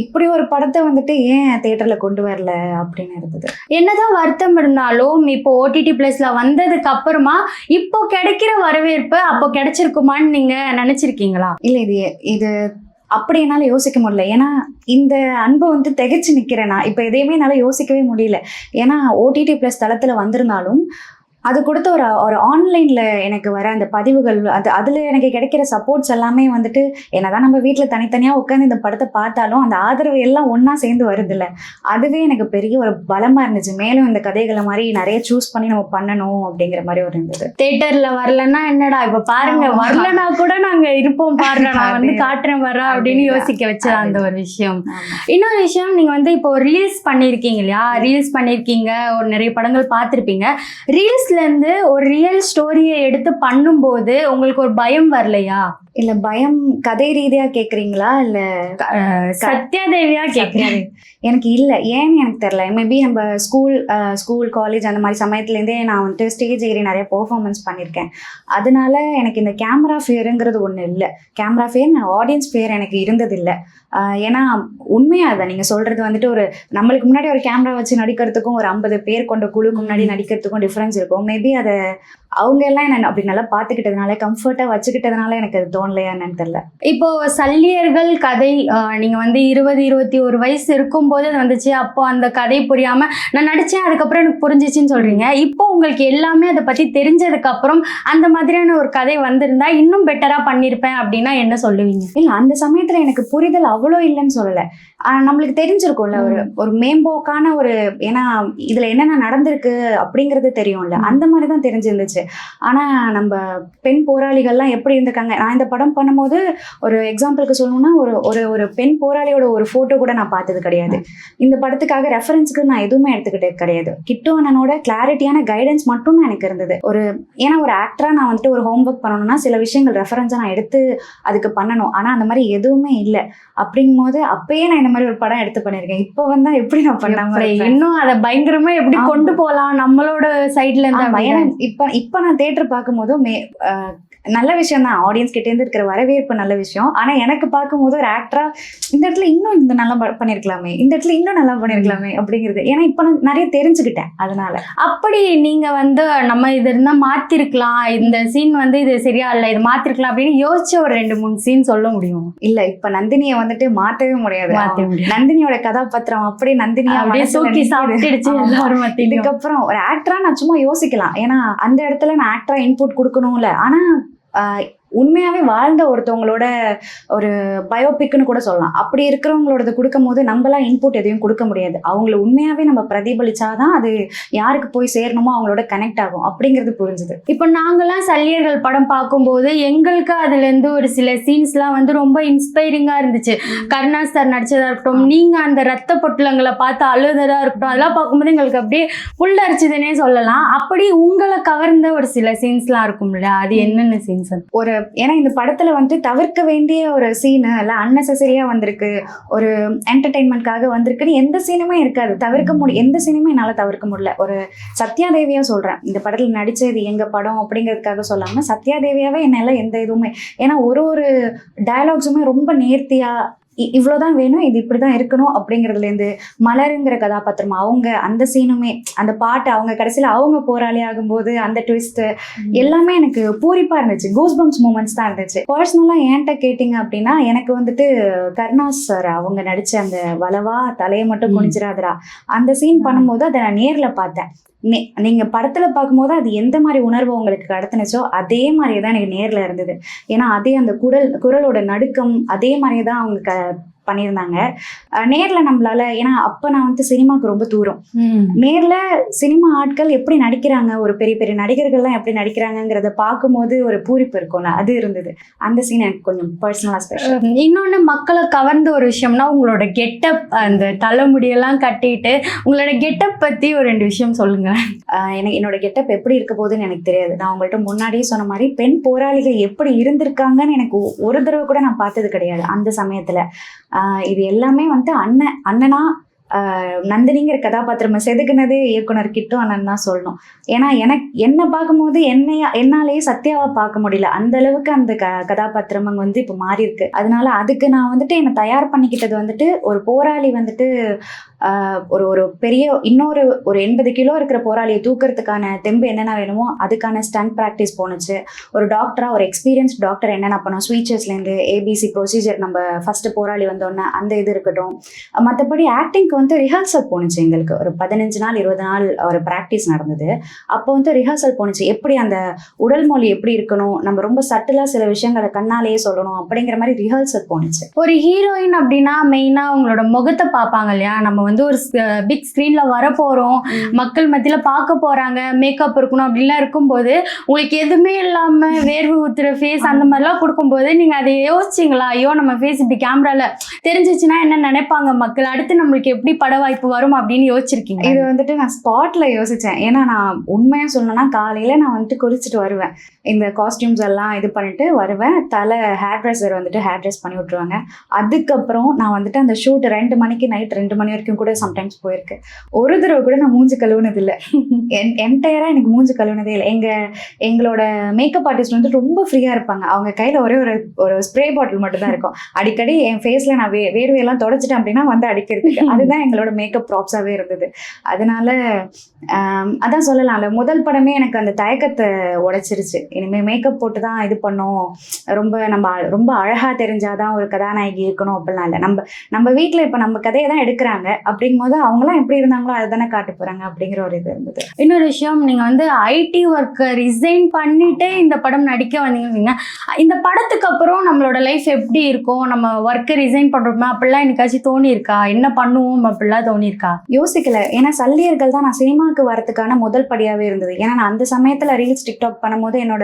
இப்படி ஒரு படத்தை வந்துட்டு ஏன் தியேட்டர்ல கொண்டு வரல அப்படின்னு இருந்தது. என்னதான் வருத்தம் இருந்தாலும் இப்போ ஓடிடி பிளஸ்ல வந்ததுக்கு அப்புறமா இப்போ கிடைக்கிற வரவேற்பு அப்போ கிடைச்சிருக்குமான்னு நீங்க நினைச்சிருக்கீங்களா? இல்ல இது அப்படி என்னால யோசிக்க முடியல. ஏன்னா இந்த அன்பு வந்து திகைச்சு நிக்கிறேன்னா, இப்ப எதையுமே என்னால யோசிக்கவே முடியல. ஏன்னா ஓடிடி பிளஸ் தளத்துல வந்திருந்தாலும் அது கொடுத்த ஒரு ஆன்லைன்ல எனக்கு வர அந்த பதிவுகள், அதுல எனக்கு கிடைக்கிற சப்போர்ட்ஸ் எல்லாமே வந்துட்டு, என்னதான் நம்ம வீட்டுல தனித்தனியா உட்காந்து இந்த படத்தை பார்த்தாலும் அந்த ஆதரவு எல்லாம் ஒன்னா சேர்ந்து வருது இல்ல, அதுவே எனக்கு பெரிய ஒரு பலமா இருந்துச்சு. மேலும் இந்த கதைகளை மாதிரி நிறைய சூஸ் பண்ணி நம்ம பண்ணணும் அப்படிங்கிற மாதிரி ஒரு இருந்தது. தியேட்டர்ல வரலன்னா என்னடா இப்ப பாருங்க, வரலன்னா கூட நாங்க இருப்போம் பாருங்க, நான் வந்து காட்டுறேன் வர அப்படின்னு யோசிக்க வச்ச அந்த ஒரு விஷயம். இன்னொரு விஷயம், நீங்க வந்து இப்போ ரீல்ஸ் பண்ணிருக்கீங்க இல்லையா, ரீல்ஸ் பண்ணிருக்கீங்க, ஒரு நிறைய படங்கள் பார்த்திருப்பீங்க. ரீல்ஸ்ல இருந்து ஒரு ரியல் ஸ்டோரியை எடுத்து பண்ணும்போது உங்களுக்கு ஒரு பயம் வரலையா? இல்ல பயம் கதை ரீதியா கேக்குறீங்களா இல்ல சத்யாதேவியா கேக்குறீங்க? எனக்கு இல்ல, ஏன்னு எனக்கு தெரியல. மேபி நம்ம ஸ்கூல் காலேஜ் அந்த மாதிரி சமயத்துலேருந்தே நான் வந்துட்டு ஸ்டேஜ் ஏறி நிறைய பெர்ஃபார்மன்ஸ் பண்ணியிருக்கேன். அதனால எனக்கு இந்த கேமரா ஃபியருங்கிறது ஒன்று இல்லை. கேமரா ஃபியர், ஆடியன்ஸ் ஃபியர் எனக்கு இருந்தது இல்லை. ஏன்னா உண்மையாக அதை நீங்கள் சொல்கிறது வந்துட்டு, ஒரு நம்மளுக்கு முன்னாடி ஒரு கேமரா வச்சு நடிக்கிறதுக்கும் ஒரு 50 பேர் கொண்ட குழுக்கு முன்னாடி நடிக்கிறதுக்கும் டிஃப்ரென்ஸ் இருக்கும். மேபி அதை அவங்க எல்லாம் என்ன அப்படி நல்லா பார்த்துக்கிட்டதுனால, கம்ஃபர்ட்டாக வச்சுக்கிட்டதுனால எனக்கு அது தோணலையா என்னன்னு தெரியல. இப்போ சல்லியர்கள் கதை நீங்கள் வந்து 20-21 வயசு இருக்கும்போது அது வந்துச்சு. அப்போ அந்த கதை புரியாமல் நான் நடித்தேன், அதுக்கப்புறம் எனக்கு புரிஞ்சிச்சின்னு சொல்கிறீங்க. இப்போ உங்களுக்கு எல்லாமே அதை பற்றி தெரிஞ்சதுக்கப்புறம் அந்த மாதிரியான ஒரு கதை வந்திருந்தா இன்னும் பெட்டராக பண்ணியிருப்பேன் அப்படின்னா என்ன சொல்லுவீங்க? இல்லை, அந்த சமயத்தில் எனக்கு புரிதல் அவ்வளோ இல்லைன்னு சொல்லலை. நம்மளுக்கு தெரிஞ்சிருக்கும்ல, ஒரு மேம்போக்கான ஒரு, ஏன்னா இதில் என்னென்ன நடந்திருக்கு அப்படிங்கிறது தெரியும்ல, அந்த மாதிரி தான் தெரிஞ்சிருந்துச்சு. ஆனால் நம்ம பெண் போராளிகள்லாம் எப்படி இருந்திருக்காங்க, நான் இந்த படம் பண்ணும்போது ஒரு எக்ஸாம்பிளுக்கு சொல்லணும்னா, ஒரு பெண் போராளியோட ஒரு ஃபோட்டோ கூட நான் பார்த்தது கிடையாது. இந்த படத்துக்காக ரெஃபரன்ஸ்க்கு நான் எதுவுமே எடுத்துக்கிட்டே கிடையாது. கிட்டு அண்ணனோட கிளாரிட்டியான கைடன்ஸ் மட்டும் தான் எனக்கு இருந்தது. ஏன்னா ஒரு ஆக்டரா நான் வந்துட்டு ஒரு ஹோம்ஒர்க் பண்ணணும்னா சில விஷயங்கள் ரெஃபரன்ஸை நான் எடுத்து அதுக்கு பண்ணணும். ஆனால் அந்த மாதிரி எதுவுமே இல்லை. அப்படிங்கும் போது அப்பயே நான் இந்த மாதிரி ஒரு படம் எடுத்து பண்ணிருக்கேன். இப்போ வந்தா எப்படி நான் பண்ணாம இருப்பேன்? இன்னும் அதை பயங்கரமா எப்படி கொண்டு போலாம் நம்மளோட சைட்ல இருந்து. ஏன்னா இப்ப நான் தியேட்டர் பார்க்கும்போது நல்ல விஷயம் தான், ஆடியன்ஸ் கிட்ட இருந்து இருக்கிற வரவேற்பு நல்ல விஷயம். ஆனா எனக்கு பார்க்கும்போது ஒரு ஆக்டரா இந்த இடத்துல இன்னும் இந்த நல்லா பண்ணிருக்கலாமே, இந்த இடத்துல இன்னும் நல்லா பண்ணிருக்கலாமே அப்படிங்கிறது. ஏன்னா இப்ப நான் நிறைய தெரிஞ்சுக்கிட்டேன். அதனால அப்படி நீங்க வந்து நம்ம இது இருந்தா மாத்திருக்கலாம், இந்த சீன் வந்து இது சரியா இல்ல, இது மாத்திருக்கலாம் அப்படின்னு யோசிச்ச ஒரு 2-3 சீன் சொல்ல முடியும்? இல்ல, இப்ப நந்தினியை வந்துட்டு மாத்தவே முடியாது. நந்தினியோட கதாபாத்திரம் அப்படி நந்தினியா தூக்கி சாப்பிட்டுடுச்சு எல்லாரும். இதுக்கப்புறம் ஒரு ஆக்டரா நான் சும்மா யோசிக்கலாம், ஏன்னா அந்த இடத்துல நான் ஆக்டரா இன்புட் கொடுக்கணும்ல. ஆனா உண்மையாவே வாழ்ந்த ஒருத்தவங்களோட ஒரு பயோபிக்னு கூட சொல்லலாம். அப்படி இருக்கிறவங்களோட கொடுக்கும் போது நம்மளாம் இன்புட் எதையும் கொடுக்க முடியாது. அவங்கள உண்மையாவே நம்ம பிரதிபலிச்சாதான் அது யாருக்கு போய் சேரணுமோ அவங்களோட கனெக்ட் ஆகும் அப்படிங்கிறது புரிஞ்சுது. இப்போ நாங்கெல்லாம் சல்லியர்கள் படம் பார்க்கும்போது எங்களுக்கு அதுல இருந்து ஒரு சில சீன்ஸ்லாம் வந்து ரொம்ப இன்ஸ்பைரிங்கா இருந்துச்சு. கருணாஸ் சார் நடிச்சதா இருக்கட்டும், நீங்க அந்த ரத்த பொட்டலங்களை பார்த்து அழுததா இருக்கட்டும், அதெல்லாம் பார்க்கும்போது எங்களுக்கு அப்படியே புல்லரிச்சுதுன்னே சொல்லலாம். அப்படி உங்களை கவர்ந்த ஒரு சில சீன்ஸ்லாம் இருக்கும்ல, அது என்னென்ன சீன்ஸ்? ஏன்னா இந்த படத்துல வந்து தவிர்க்க வேண்டிய ஒரு சீனு இல்ல அன்னெசரியா வந்திருக்கு, ஒரு என்டர்டைன்மெண்ட்காக வந்திருக்குன்னு எந்த சீனுமே இருக்காது. எந்த சீனுமே என்னால தவிர்க்க முடியல. ஒரு சத்யாதேவியா சொல்றேன், இந்த படத்துல நடிச்சது எங்க படம் அப்படிங்கிறதுக்காக சொல்லாம சத்யாதேவியாவே என்னால எந்த இதுவுமே, ஏன்னா ஒரு டயலாக்ஸுமே ரொம்ப நேர்த்தியா இவ்வளவுதான் வேணும், இது இப்படிதான் இருக்கணும் அப்படிங்கறதுல இருந்து மலருங்கிற கதாபாத்திரம் அவங்க அந்த சீனுமே, அந்த பாட்டு அவங்க கடைசியில அவங்க போராளி ஆகும்போது அந்த ட்விஸ்ட் எல்லாமே எனக்கு பூரிப்பா இருந்துச்சு. கூஸ்பம்ஸ் மூமெண்ட்ஸ் தான் இருந்துச்சு. பர்சனலா என்கிட்ட கேட்டீங்க அப்படின்னா எனக்கு வந்துட்டு கருணாஸ் சார் அவங்க நடிச்ச அந்த வலவா தலையை மட்டும் குனிஞ்சிராதரா அந்த சீன் பண்ணும்போது அதை நான் நேர்ல பார்த்தேன். நீங்க படத்துல பார்க்கும்போது அது எந்த மாதிரி உணர்வு உங்களுக்கு கடத்துனுச்சோ அதே மாதிரியே தான் எனக்கு நேர்ல இருந்தது. ஏன்னா அதே அந்த குரலோட நடுக்கம் அதே மாதிரியே தான் அவங்க பண்ணியிருந்தாங்க. நேர்ல நம்மளால, ஏன்னா அப்ப நான் வந்து சினிமாவுக்கு ரொம்ப தூரம், நேர்ல சினிமா ஆட்கள் எப்படி நடிக்கிறாங்க, ஒரு பெரிய பெரிய நடிகர்கள்லாம் எப்படி நடிக்கிறாங்கிறத பார்க்கும்போது ஒரு பூரிப்பு இருக்கும்ல, அது இருந்தது. அந்த சீன் எனக்கு கொஞ்சம் பர்சனலா ஸ்பெஷல். இன்னொன்னு மக்களை கவர்ந்த ஒரு விஷயம்னா உங்களோட கெட்டப், அந்த தலைமுடியெல்லாம் கட்டிட்டு உங்களோட கெட்டப் பத்தி ஒரு 2 விஷயம் சொல்லுங்க. என்னோட கெட்டப் எப்படி இருக்க போகுதுன்னு எனக்கு தெரியாது. நான் உங்கள்கிட்ட முன்னாடியே சொன்ன மாதிரி பெண் போராளிகள் எப்படி இருந்திருக்காங்கன்னு எனக்கு ஒரு தடவை கூட நான் பார்த்தது கிடையாது. அந்த சமயத்துல இது எல்லாமே வந்து அண்ணனா நந்தினிங்கிற கதாபாத்திரம் செதுக்குனது இயக்குனர் கிட்டு அண்ணன் தான் சொல்லணும். ஏன்னா என்ன பார்க்கும்போது என்னாலேயே சத்யாவை பார்க்க முடியல. அந்த அளவுக்கு அந்த கதாபாத்திரம் வந்து இப்போ மாறி இருக்கு. அதனால அதுக்கு நான் வந்துட்டு என்னை தயார் பண்ணிக்கிட்டது வந்துட்டு ஒரு போராளி வந்துட்டு ஒரு பெரிய இன்னொரு ஒரு 80 கிலோ இருக்கிற போராளியை தூக்கிறதுக்கான தெம்பு என்னென்ன வேணுமோ அதுக்கான ஸ்டண்ட் ப்ராக்டிஸ் போணுச்சு. ஒரு டாக்டரா, ஒரு எக்ஸ்பீரியன்ஸ் டாக்டர் என்னென்ன பண்ணும், ஸ்வீச்சஸ்லேருந்து ஏபிசி ப்ரொசீஜர், நம்ம ஃபர்ஸ்ட் போராளி வந்தோடனே அந்த இது இருக்கட்டும். மற்றபடி ஆக்டிங்க்கு வந்து ரிஹர்சல் போணுச்சு. எங்களுக்கு ஒரு 15 நாள் 20 நாள் ஒரு ப்ராக்டிஸ் நடந்தது. அப்போ வந்து ரிஹர்சல் போணுச்சு. எப்படி அந்த உடல் மொழி எப்படி இருக்கணும், நம்ம ரொம்ப சட்டிலா சில விஷயங்களை கண்ணாலேயே சொல்லணும் அப்படிங்கிற மாதிரி ரிஹர்சல் போணுச்சு. ஒரு ஹீரோயின் அப்படின்னா மெயினா அவங்களோட முகத்தை பார்ப்பாங்க இல்லையா. நம்ம வந்து ஒரு பிக் ஸ்கிரீன்ல வர போறோம், மக்கள் மத்தியில பார்க்க போறாங்க, மேக்கப் இருக்கணும் அப்படின்லாம் இருக்கும்போது உங்களுக்கு எதுவுமே இல்லாம வேர்வு ஊத்துற ஃபேஸ் அந்த மாதிரிலாம் கொடுக்கும்போது நீங்க அதை யோசிச்சிங்களா? ஐயோ நம்ம ஃபேஸ் இப்படி கேமரால தெரிஞ்சிச்சுன்னா என்ன நினைப்பாங்க மக்கள், அடுத்து நம்மளுக்கு எப்படி பட வாய்ப்பு வரும் அப்படின்னு யோசிச்சிருக்கீங்க? இது வந்துட்டு நான் ஸ்பாட்ல யோசிச்சேன். ஏன்னா நான் உண்மையா சொல்லணும்னா காலையில நான் வந்துட்டு குளிச்சுட்டு வருவேன், இந்த காஸ்டியூம்ஸ் எல்லாம் இது பண்ணிட்டு வருவேன். தலை ஹேர் ட்ரெஸ்ஸர் வந்துட்டு ஹேர் ட்ரெஸ் பண்ணி விட்டுருவாங்க. அதுக்கப்புறம் நான் வந்துட்டு அந்த ஷூட் 2 மணிக்கு நைட் 2 மணி வரைக்கும் கூட சம்டைம்ஸ் போயிருக்கு. ஒரு தடவை கூட நான் மூஞ்சி கழுவுனது இல்லை. என்டையரா எனக்கு மூஞ்சி கழுவுனதே இல்லை. எங்களோட மேக்கப் ஆர்டிஸ்ட் வந்து ரொம்ப ஃப்ரீயா இருப்பாங்க. அவங்க கையில ஒரே ஒரு ஸ்ப்ரே பாட்டில் மட்டும் தான் இருக்கும். அடிக்கடி என் ஃபேஸ்ல நான் வேர்வையெல்லாம் தொடச்சிட்டேன் அப்படின்னா வந்து அடிக்கிறதுக்கு. அதுதான் எங்களோட மேக்கப் ப்ராப்ஸாவே இருந்தது. அதனால அதான் சொல்லலாம்ல, முதல் படமே எனக்கு அந்த தயக்கத்தை உடைச்சிருச்சு. இனிமே மேக்கப் போட்டு தான் இது பண்ணோம், ரொம்ப அழகா தெரிஞ்சாதான் ஒரு கதாநாயகி இருக்கணும் அப்படிலாம் இல்லை. நம்ம வீட்டுல இப்ப நம்ம கதையை தான் எடுக்கிறாங்க அப்படிங்கும் போது அவங்களாம் எப்படி இருந்தாங்களோ அதை தானே காட்ட போறாங்க அப்படிங்கிற ஒரு இது இருந்தது. இன்னொரு விஷயம், நீங்க வந்து ஐடி ஒர்க்கை ரிசைன் பண்ணிட்டு இந்த படம் நடிக்க வந்தீங்க. இந்த படத்துக்கு அப்புறம் நம்மளோட லைஃப் எப்படி இருக்கும், நம்ம ஒர்க்கை ரிசைன் பண்றோமா அப்படிலாம் எனக்காச்சும் தோணி இருக்கா? என்ன பண்ணுவோம் அப்படிலாம் தோணி இருக்கா? யோசிக்கல. ஏன்னா சல்லியர்கள் தான் நான் சினிமாவுக்கு வரதுக்கான முதல் படியாவே இருந்தது. ஏன்னா நான் அந்த சமயத்துல ரீல்ஸ் டிக்டாக் பண்ணும்போது என்னோட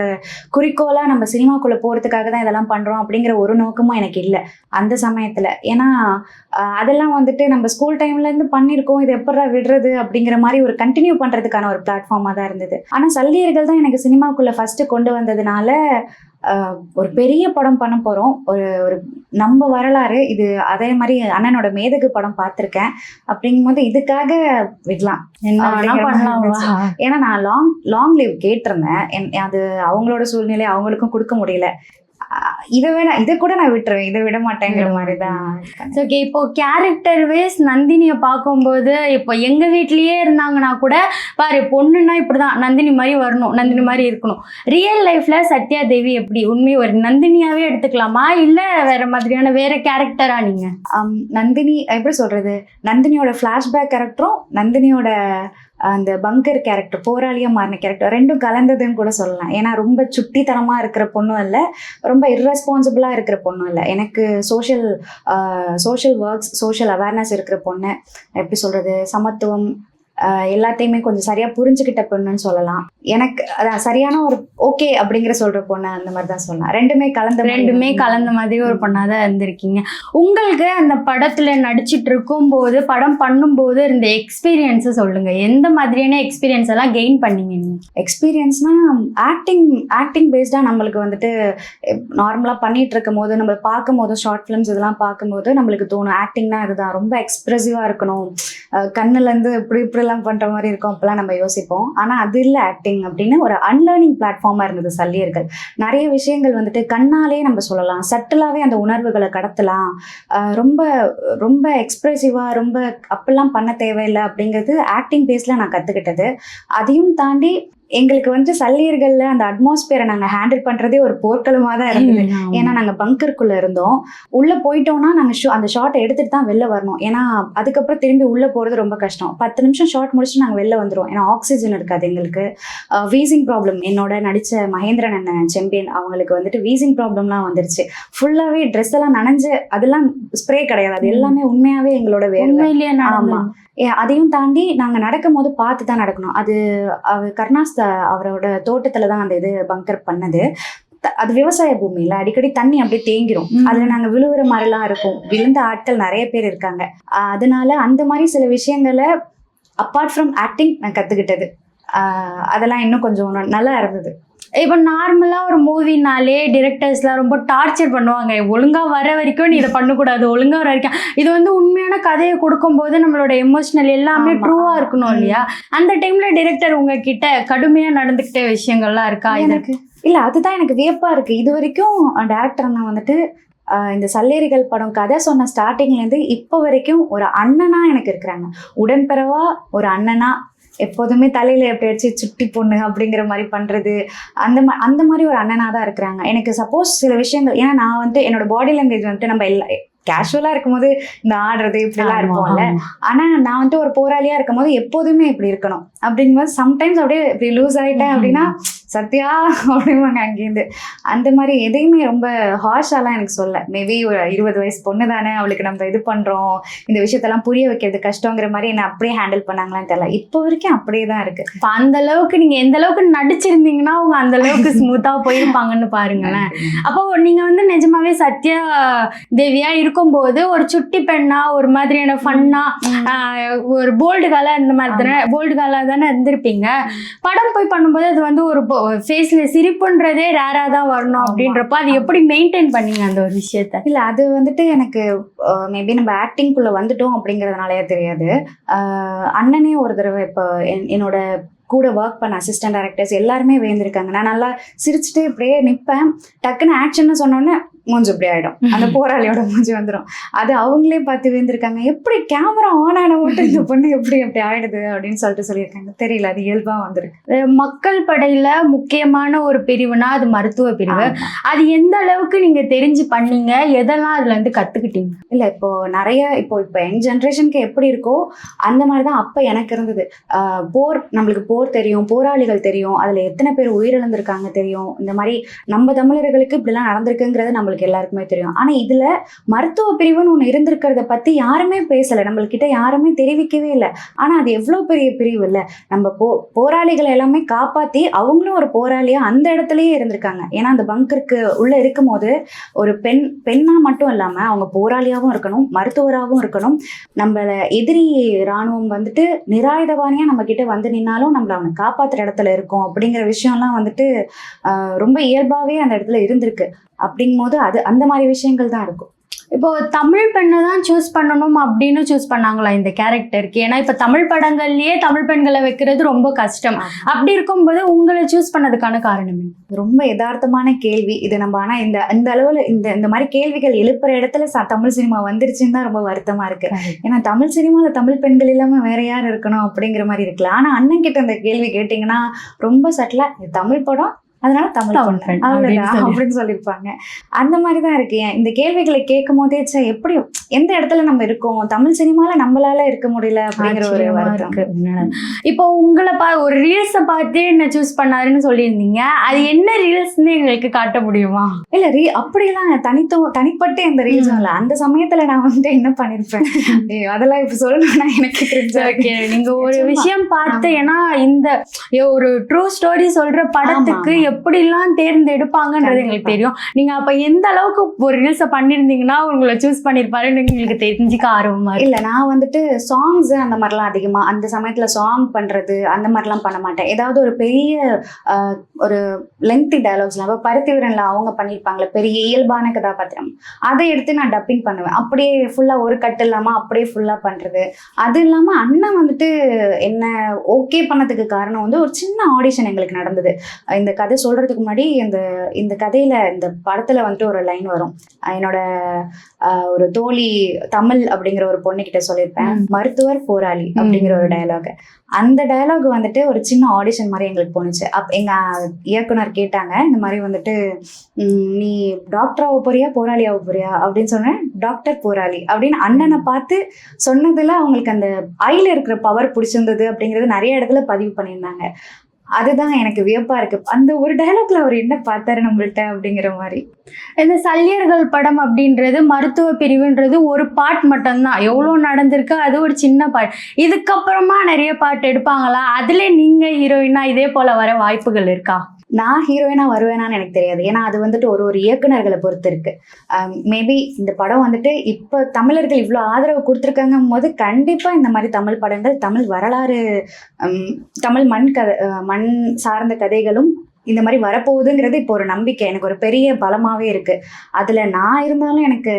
குறிக்கோளா நம்ம சினிமாக்குள்ள போறதுக்காக தான் இதெல்லாம் பண்றோம் அப்படிங்கிற ஒரு நோக்கமும் எனக்கு இல்லை அந்த சமயத்துல. ஏன்னா அதெல்லாம் வந்துட்டு நம்ம ஸ்கூல் டைம்ல இருந்து பண்ணிருக்கோம், இது எப்படா விடுறது அப்படிங்கிற மாதிரி ஒரு கண்டினியூ பண்றதுக்கான ஒரு பிளாட்ஃபார்மா தான் இருந்தது. ஆனா சல்லியர்கள் தான் எனக்கு சினிமாக்குள்ள ஃபர்ஸ்ட் கொண்டு வந்ததுனால ஒரு பெரிய படம் பண்ண போகிறோம், ஒரு ஒரு நம்ம வரலாறு இது. அதே மாதிரி அண்ணனோட மேதகு படம் பார்த்துருக்கேன். அப்படிங்கும்போது இதுக்காக விடலாம் என்ன வேணா பண்ணலாம். ஏன்னா நான் லாங் லீவ் கேட்டிருந்தேன். அது அவங்களோட சூழ்நிலை அவங்களுக்கும் கொடுக்க முடியல. இதை கூட நான் விட்டுருவேன், இதை விட மாட்டேங்கிற மாதிரி தான். ஓகே, இப்போ கேரக்டர் வைஸ் நந்தினியை பார்க்கும்போது இப்போ எங்க வீட்லயே இருந்தாங்கன்னா கூட பாரு பொண்ணுன்னா இப்படிதான் நந்தினி மாதிரி வரணும், நந்தினி மாதிரி இருக்கணும். ரியல் லைஃப்ல சத்யா தேவி எப்படி உண்மை ஒரு நந்தினியாவே எடுத்துக்கலாமா இல்ல வேற மாதிரியான வேற கேரக்டரா நீங்க? நந்தினி எப்படி சொல்றது, நந்தினியோட ஃபிளாஷ்பேக் கேரக்டரும் நந்தினியோட அந்த பங்கர் கேரக்டர், போராளியா மாறின கேரக்டர் ரெண்டும் கலந்ததுன்னு கூட சொல்லலாம். ஏன்னா ரொம்ப சுட்டித்தனமா இருக்கிற பொண்ணும் இல்லை, ரொம்ப இர்ரெஸ்பான்சிபிளா இருக்கிற பொண்ணும் இல்லை. எனக்கு சோஷியல் ஒர்க்ஸ், சோஷியல் அவேர்னஸ் இருக்கிற பொண்ணு, எப்படி சொல்றது, சமத்துவம் எல்லாத்தையுமே கொஞ்சம் சரியா புரிஞ்சுக்கிட்ட பொண்ணுன்னு சொல்லலாம். எனக்கு அதான் சரியான ஒரு ஓகே அப்படிங்கிற சொல்ற பொண்ணு, அந்த மாதிரி தான் சொல்லலாம். ரெண்டுமே கலந்த மாதிரி ஒரு பொண்ணாதான் இருந்திருக்கீங்க. உங்களுக்கு அந்த படத்துல நடிச்சிட்டு இருக்கும் போது, படம் பண்ணும்போது இருந்த எக்ஸ்பீரியன்ஸ் சொல்லுங்க. எந்த மாதிரியான எக்ஸ்பீரியன்ஸ் எல்லாம் கெயின் பண்ணீங்க நீங்க? எக்ஸ்பீரியன்ஸ்னா ஆக்டிங் பேஸ்டா நம்மளுக்கு வந்துட்டு நார்மலா பண்ணிட்டு இருக்கும் போது, நம்ம பார்க்கும் போது ஷார்ட் ஃபிலிம்ஸ் இதெல்லாம் பார்க்கும்போது நம்மளுக்கு தோணும் ஆக்டிங்னா இதுதான், ரொம்ப எக்ஸ்பிரசிவா இருக்கணும், கண்ணுல இருந்து இப்படி எல்லாம் பண்ற மாதிரி இருக்கும், அப்பெல்லாம் நம்ம யோசிப்போம். ஆனா அது இல்லை ஆக்டிங் அப்படின்னு. ஒரு அன்லேர்னிங் பிளாட்ஃபார்மா இருந்தது சல்லியர்கள். நிறைய விஷயங்கள் வந்துட்டு கண்ணாலே நம்ம சொல்லலாம், சட்டிலாவே அந்த உணர்வுகளை கடத்தலாம், ரொம்ப ரொம்ப எக்ஸ்பிரசிவா ரொம்ப அப்பெல்லாம் பண்ண தேவையில்லை அப்படிங்கிறது ஆக்டிங் பேஸ்ல நான் கத்துக்கிட்டது. அதையும் தாண்டி எங்களுக்கு வந்து சல்லியர்கள்ல அந்த அட்மாஸ்பியரை நாங்கள் ஹேண்டில் பண்றதே ஒரு போர்க்களமாக தான் இருந்தது. ஏன்னா நாங்கள் பங்கருக்குள்ள இருந்தோம். உள்ள போயிட்டோம்னா நாங்கள் அந்த ஷார்ட்டை எடுத்துட்டு தான் வெளில வரணும். ஏன்னா அதுக்கப்புறம் திரும்பி உள்ள போறது ரொம்ப கஷ்டம். 10 நிமிஷம் ஷார்ட் முடிச்சுட்டு நாங்கள் வெளில வந்துடுவோம். ஏன்னா ஆக்சிஜன் இருக்காது எங்களுக்கு. வீசிங் ப்ராப்ளம், என்னோட நடிச்ச மகேந்திரன் அண்ணன் செம்பியன் அவங்களுக்கு வந்துட்டு வீசிங் ப்ராப்ளம்லாம் வந்துருச்சு. ஃபுல்லாவே ட்ரெஸ் எல்லாம் நனைஞ்சு, அதெல்லாம் ஸ்ப்ரே கிடையாது, அது எல்லாமே உண்மையாவே எங்களோட வேர்வை. ஆமா, அதையும் தாண்டி நாங்க நடக்கும் போது பார்த்து தான் நடக்கணும். அது கருணாஸ் அவரோட தோட்டத்துல தான் அந்த இது பங்கர் பண்ணது. அது விவசாய பூமியில அடிக்கடி தண்ணி அப்படியே தேங்கிரும். அதுல நாங்க விழுவுற மாதிரிலாம் இருக்கும். விழுந்த ஆட்கள் நிறைய பேர் இருக்காங்க. அதனால அந்த மாதிரி சில விஷயங்களை அப்பார்ட் ஃப்ரம் ஆக்டிங் நான் கத்துக்கிட்டது. அதெல்லாம் இன்னும் கொஞ்சம் நல்லா இருந்தது. இப்போ நார்மலாக ஒரு மூவினாலே டிரெக்டர்ஸ்லாம் ரொம்ப டார்ச்சர் பண்ணுவாங்க, ஒழுங்காக வர வரைக்கும் நீ இதை பண்ணக்கூடாது, ஒழுங்காக வர வரைக்கும். இது வந்து உண்மையான கதையை கொடுக்கும்போது நம்மளோட எமோஷனல் எல்லாமே ட்ரூவாக இருக்கணும் இல்லையா? அந்த டைமில் டிரெக்டர் உங்ககிட்ட கடுமையாக நடந்துக்கிட்ட விஷயங்கள்லாம் இருக்கா? எனக்கு இல்லை, அதுதான் எனக்கு வியப்பா இருக்கு. இது வரைக்கும் டேரக்டர் அண்ணா வந்துட்டு இந்த சல்லேரிகள் படம் கதை சொன்ன ஸ்டார்டிங்லேருந்து இப்போ வரைக்கும் ஒரு அண்ணனா எனக்கு இருக்கிறாங்க. உடன்பிறவா ஒரு அண்ணனா எப்போதுமே தலையில எப்படி அடிச்சு சுட்டி பொண்ணு அப்படிங்கிற மாதிரி பண்றது, அந்த மாதிரி ஒரு அண்ணனா தான் இருக்கிறாங்க எனக்கு. சப்போஸ் சில விஷயங்கள், ஏன்னா நான் வந்துட்டு என்னோட பாடி லாங்குவேஜ் வந்துட்டு நம்ம கேஷுவலா இருக்கும்போது இந்த ஆடுறது இப்படிலாம் இருப்போம்ல, ஆனா நான் வந்துட்டு ஒரு போராளியா இருக்கும் போது எப்போதுமே இப்படி இருக்கணும் அப்படிங்கும்போது சம்டைம்ஸ் அப்படியே இப்படி லூஸ் ஆயிட்டேன் அப்படின்னா சத்யா அப்படிவாங்க அங்கேருந்து. அந்த மாதிரி எதையுமே ரொம்ப ஹார்ஷாலாம் எனக்கு சொல்ல. மேபி ஒரு 20 வயசு பொண்ணு தானே, அவளுக்கு நம்ம இது பண்றோம், இந்த விஷயத்தெல்லாம் புரிய வைக்கிறது கஷ்டங்கிற மாதிரி என்ன அப்படியே ஹேண்டில் பண்ணாங்களான்னு தெரியல. இப்போ வரைக்கும் அப்படியே தான் இருக்கு. இப்போ அந்த அளவுக்கு நீங்க எந்த அளவுக்கு நடிச்சிருந்தீங்கன்னா அவங்க அந்த அளவுக்கு ஸ்மூத்தா போயிருப்பாங்கன்னு பாருங்களேன். அப்போ நீங்க வந்து நிஜமாவே சத்யா தேவியா இருக்கும்போது ஒரு சுட்டி பெண்ணா, ஒரு மாதிரியான ஃபன்னா, ஒரு போல்டு காலா, இந்த மாதிரி தானே போல்டு காலா தானே இருந்திருப்பீங்க. படம் போய் பண்ணும்போது அது வந்து ஒரு ஃபேஸ்ல சிரிப்புன்றதே ரேரா தான் வரணும் அப்படின்றப்ப அது எப்படி மெயின்டைன் பண்ணீங்க அந்த ஒரு விஷயத்த? இல்ல, அது வந்துட்டு எனக்கு மேபி நம்ம ஆக்டிங்குள்ள வந்துட்டோம் அப்படிங்கறதுனாலயே தெரியாது. அண்ணனே ஒரு தடவை இப்போ என்னோட கூட ஒர்க் பண்ண அசிஸ்டன்ட் டைரக்டர்ஸ் எல்லாருமே வேந்திருக்காங்க. நான் நல்லா சிரிச்சுட்டு இப்படியே நிற்பேன், டக்குன்னு ஆக்ஷன்னு சொன்னோன்னே மூஞ்சி இப்படி ஆயிடும், அந்த போராளியோட மூஞ்சி வந்துடும். அது அவங்களே பார்த்து வேந்திருக்காங்க, எப்படி கேமரா ஆன் ஆன மட்டும் இந்த பொண்ணு எப்படி அப்படி ஆயிடுது அப்படின்னு சொல்லியிருக்காங்க. தெரியல, அது இயல்பா வந்திருக்கு. மக்கள் படையில முக்கியமான ஒரு பிரிவுனா அது மருத்துவ பிரிவு. அது எந்த அளவுக்கு நீங்க தெரிஞ்சு பண்ணீங்க, எதெல்லாம் அதுல இருந்து கத்துக்கிட்டீங்க? இல்ல, இப்போ நிறைய இப்போ யங் ஜென்ரேஷனுக்கு எப்படி இருக்கோ அந்த மாதிரிதான் அப்ப எனக்கு இருந்தது. நம்மளுக்கு போர் தெரியும், போராளிகள் தெரியும், அதுல எத்தனை பேர் உயிரிழந்திருக்காங்க தெரியும். இந்த மாதிரி நம்ம தமிழர்களுக்கு இப்படிலாம் நடந்திருக்குங்கிறது நம்மளுக்கு நம்மளுக்கு எல்லாருக்குமே தெரியும். ஆனா இதுல மருத்துவ பிரிவுன்னு ஒண்ணு இருந்திருக்கிறத பத்தி யாருமே பேசல, நம்மள்கிட்ட யாருமே தெரிவிக்கவே இல்லை. ஆனா அது எவ்வளவு பெரிய பிரிவு இல்ல. நம்ம போராளிகளை எல்லாமே காப்பாத்தி அவங்களும் ஒரு போராளியா அந்த இடத்துலயே இருந்திருக்காங்க. ஏன்னா அந்த பங்கருக்கு உள்ள இருக்கும் போது ஒரு பெண்ணா மட்டும் இல்லாம அவங்க போராளியாவும் இருக்கணும், மருத்துவராகவும் இருக்கணும். நம்மள எதிரி ராணுவம் வந்துட்டு நிராயுதபாணியா நம்ம கிட்ட வந்து நின்னாலும் நம்மள அவனை காப்பாத்துற இடத்துல இருக்கும் அப்படிங்கிற விஷயம்லாம் வந்துட்டு ரொம்ப இயல்பாவே அந்த இடத்துல இருந்திருக்கு. அப்படிங்கும் போது அது அந்த மாதிரி விஷயங்கள் தான் இருக்கும். இப்போ தமிழ் பெண்ணை தான் சூஸ் பண்ணணும் அப்படின்னு சூஸ் பண்ணாங்களா இந்த கேரக்டருக்கு? ஏன்னா இப்போ தமிழ் படங்கள்லயே தமிழ் பெண்களை வைக்கிறது ரொம்ப கஷ்டம். அப்படி இருக்கும்போது உங்களை சூஸ் பண்ணதுக்கான காரணம் என்ன? ரொம்ப யதார்த்தமான கேள்வி இது. நம்ம ஆனா இந்த அளவுல இந்த மாதிரி கேள்விகள் எழுப்புற இடத்துல தமிழ் சினிமா வந்துருச்சுன்னு தான் ரொம்ப வருத்தமா இருக்கு. ஏன்னா தமிழ் சினிமால தமிழ் பெண்கள் இல்லாம வேற யார் இருக்கணும் அப்படிங்கிற மாதிரி இருக்குல்ல. ஆனா அண்ணன் கிட்ட அந்த கேள்வி கேட்டீங்கன்னா ரொம்ப சட்டலா தமிழ் படம் அதனால தமிழ் அப்படின்னு சொல்லியிருப்பாங்க. அந்த மாதிரிதான் இருக்கு. இந்த கேள்விகளை கேட்கும் போதே எப்படி எந்த இடத்துல நம்ம இருக்கோம், தமிழ் சினிமால நம்மளால இருக்க முடியல அப்படிங்கிற ஒரு வருத்தம். இப்போ உங்களை ஒரு ரீல்ஸை பார்த்து என்ன சூஸ் பண்ணாருன்னு சொல்லியிருந்தீங்க. அது என்ன ரீல்ஸ்ன்னு எங்களுக்கு காட்ட முடியுமா? இல்ல அப்படியெல்லாம் தனிப்பட்ட எந்த ரீல்ஸும் இல்ல. அந்த சமயத்துல நான் வந்துட்டு என்ன பண்ணிருப்பேன் அதெல்லாம் இப்ப சொல்லணும்னா எனக்கு தெரிஞ்சு நீங்க ஒரு விஷயம் பார்த்து, ஏன்னா இந்த ஒரு ட்ரூ ஸ்டோரி சொல்ற படத்துக்கு எப்படிலாம் தேர்ந்தெடுப்பாங்கன்றது எங்களுக்கு தெரியும். நீங்க அப்ப எந்த அளவுக்கு ஒரு ரீல்ஸை பண்ணிருந்தீங்கன்னா உங்களை சூஸ் பண்ணிருப்பாருன்னு எங்களுக்கு தெரிஞ்சுக்க ஆர்வமா இல்ல. நான் வந்துட்டு சாங்ஸ் அந்த மாதிரிலாம் அதிகமா அந்த சமயத்துல சாங் பண்றது அந்த மாதிரிலாம் பண்ண மாட்டேன். ஏதாவது ஒரு பெரிய ஒரு லெங்க்தி டயலாக்ஸ்லாம் பருத்திவரன்ல அவங்க பண்ணிருப்பாங்களே பெரிய இயல்பான கதாபாத்திரம், அதை எடுத்து நான் டப்பிங் பண்ணுவேன். அப்படியே ஃபுல்லா ஒரு கட்டு இல்லாம அப்படியே ஃபுல்லா பண்றது. அது இல்லாம அண்ணன் வந்துட்டு என்ன ஓகே பண்ணதுக்கு காரணம் வந்து ஒரு சின்ன ஆடிஷன் எங்களுக்கு நடந்தது. இந்த கதை சொல்றதுக்கு முன்னாடி இந்த கதையில இந்த படத்துல வந்துட்டு ஒரு லைன் வரும். என்னோட ஒரு தோழி தமிழ் அப்படிங்கிற ஒரு பொண்ணு கிட்ட சொல்லியிருப்பேன், மருத்துவர் போராளி அப்படிங்கிற ஒரு டயலாக். அந்த டயலாக் வந்துட்டு ஒரு சின்ன ஆடிஷன் மாதிரி எங்களுக்கு போனுச்சு. எங்க இயக்குனர் கேட்டாங்க, இந்த மாதிரி வந்துட்டு நீ டாக்டர் ஆக போறியா போராளி ஆக போறியா அப்படின்னு சொன்னேன். டாக்டர் போராளி அப்படின்னு அண்ணனை பார்த்து சொன்னதுல அவங்களுக்கு அந்த ஐல இருக்கிற பவர் பிடிச்சிருந்தது அப்படிங்கிறது நிறைய இடத்துல பதிவு பண்ணியிருந்தாங்க. அதுதான் எனக்கு வியப்பா இருக்கு. அந்த ஒரு டயலாக்ல அவர் என்ன பார்த்தாரு நம்மள்ட்ட அப்படிங்கிற மாதிரி. இந்த சல்லியர்கள் படம் அப்படின்றது மருத்துவ பிரிவுன்றது ஒரு பாட் மட்டும்தான். எவ்வளோ நடந்திருக்கு, அது ஒரு சின்ன பாட். இதுக்கப்புறமா நிறைய பாட்டு எடுப்பாங்களா? அதுல நீங்க ஹீரோயினா இதே போல வர வாய்ப்புகள் இருக்கா? நான் ஹீரோயினா வருவேனான்னு எனக்கு தெரியாது. ஏன்னா அது வந்துட்டு ஒரு இயக்குனர்களை பொறுத்து இருக்கு. மேபி இந்த படம் வந்துட்டு இப்போ தமிழர்கள் இவ்வளோ ஆதரவு கொடுத்துருக்காங்கும் போது கண்டிப்பா இந்த மாதிரி தமிழ் படங்கள், தமிழ் வரலாறு, தமிழ் மண் சார்ந்த கதைகளும் இந்த மாதிரி வரப்போகுதுங்கிறது இப்போ ஒரு நம்பிக்கை எனக்கு ஒரு பெரிய பலமாவே இருக்கு. அதுல நான் இருந்தாலும் எனக்கு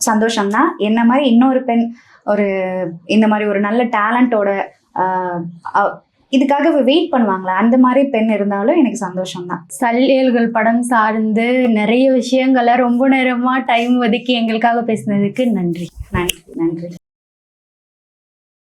சந்தோஷம்தான். என்ன மாதிரி இன்னொரு பெண் இந்த மாதிரி ஒரு நல்ல டேலண்டோட இதுக்காக வெயிட் பண்ணுவாங்களா, அந்த மாதிரி பெண் இருந்தாலும் எனக்கு சந்தோஷம் தான். சல்லியல்கள் படம் சார்ந்து நிறைய விஷயங்களை ரொம்ப நேரமா டைம் ஒதுக்கி எங்களுக்காக பேசினதுக்கு நன்றி. நன்றி.